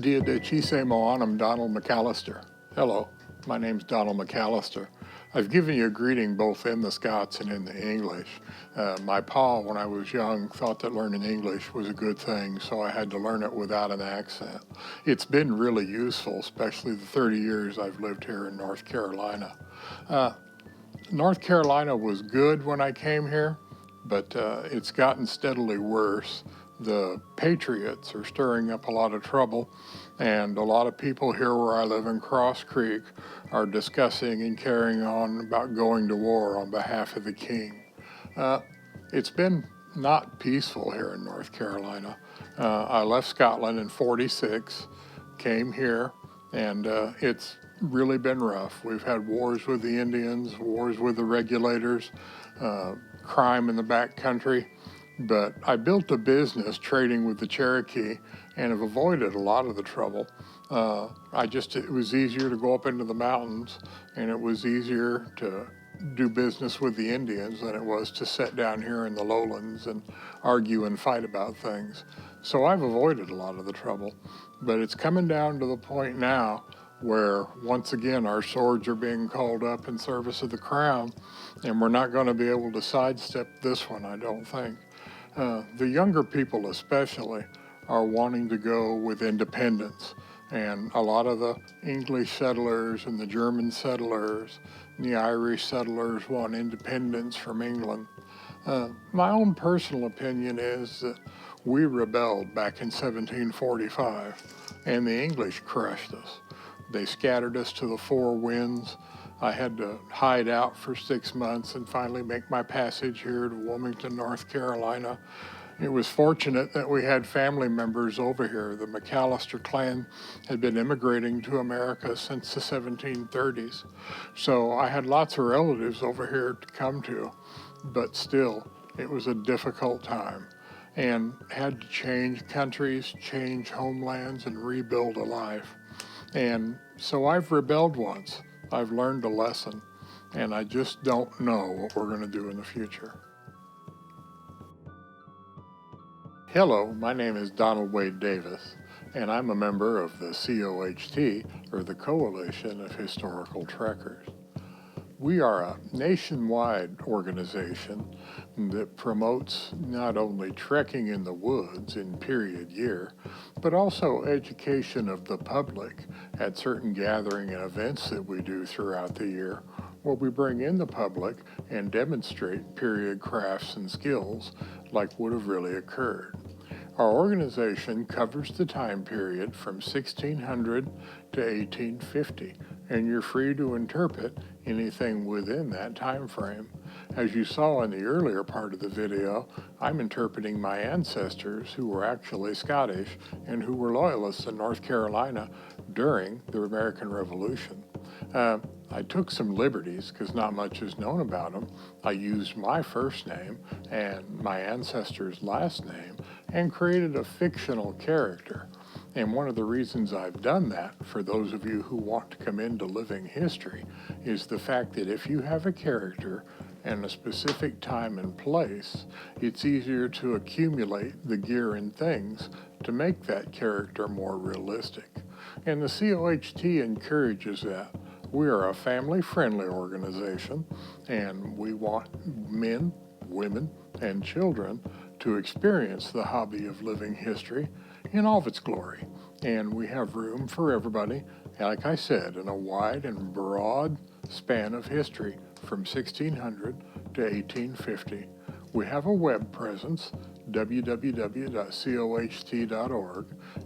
Dia de Chise Moan, I'm Donald McAllister. Hello, my name's Donald McAllister. I've given you a greeting both in the Scots and in the English. My pa, when I was young, thought that learning English was a good thing, so I had to learn it without an accent. It's been really useful, especially the 30 years I've lived here in North Carolina. North Carolina was good when I came here, but it's gotten steadily worse. The Patriots are stirring up a lot of trouble, and a lot of people here where I live in Cross Creek are discussing and carrying on about going to war on behalf of the king. It's been not peaceful here in North Carolina. I left Scotland in '46, came here, and it's really been rough. We've had wars with the Indians, wars with the regulators, crime in the back country. But I built a business trading with the Cherokee and have avoided a lot of the trouble. It was easier to go up into the mountains, and it was easier to do business with the Indians than it was to sit down here in the lowlands and argue and fight about things. So I've avoided a lot of the trouble, but it's coming down to the point now where once again our swords are being called up in service of the crown, and we're not going to be able to sidestep this one, I don't think. The younger people especially are wanting to go with independence, and a lot of the English settlers and the German settlers and the Irish settlers want independence from England. My own personal opinion is that we rebelled back in 1745, and the English crushed us. They scattered us to the four winds. I had to hide out for 6 months and finally make my passage here to Wilmington, North Carolina. It was fortunate that we had family members over here. The McAllister clan had been immigrating to America since the 1730s. So I had lots of relatives over here to come to, but still, it was a difficult time and had to change countries, change homelands, and rebuild a life. And so I've rebelled once. I've learned a lesson, and I just don't know what we're going to do in the future. Hello, my name is Donald Wade Davis, and I'm a member of the COHT, or the Coalition of Historical Trekkers. We are a nationwide organization that promotes not only trekking in the woods in period year, but also education of the public at certain gathering and events that we do throughout the year, where we bring in the public and demonstrate period crafts and skills like would have really occurred. Our organization covers the time period from 1600 to 1850, and you're free to interpret anything within that time frame. As you saw in the earlier part of the video, I'm interpreting my ancestors who were actually Scottish and who were loyalists in North Carolina during the American Revolution. I took some liberties because not much is known about them. I used my first name and my ancestor's last name and created a fictional character. And one of the reasons I've done that, for those of you who want to come into living history, is the fact that if you have a character and a specific time and place, it's easier to accumulate the gear and things to make that character more realistic. And the COHT encourages that. We are a family-friendly organization, and we want men, women, and children to experience the hobby of living history in all of its glory. And we have room for everybody, like I said, in a wide and broad span of history from 1600 to 1850. We have a web presence, www.coht.org,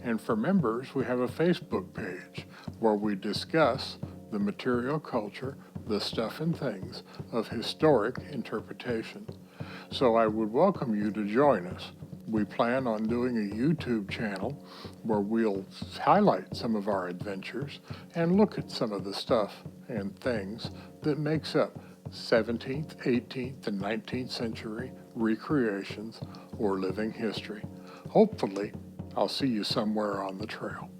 and for members, we have a Facebook page where we discuss the material culture, the stuff and things of historic interpretation. So I would welcome you to join us. We plan on doing a YouTube channel where we'll highlight some of our adventures and look at some of the stuff and things that makes up 17th, 18th, and 19th century recreations or living history. Hopefully, I'll see you somewhere on the trail.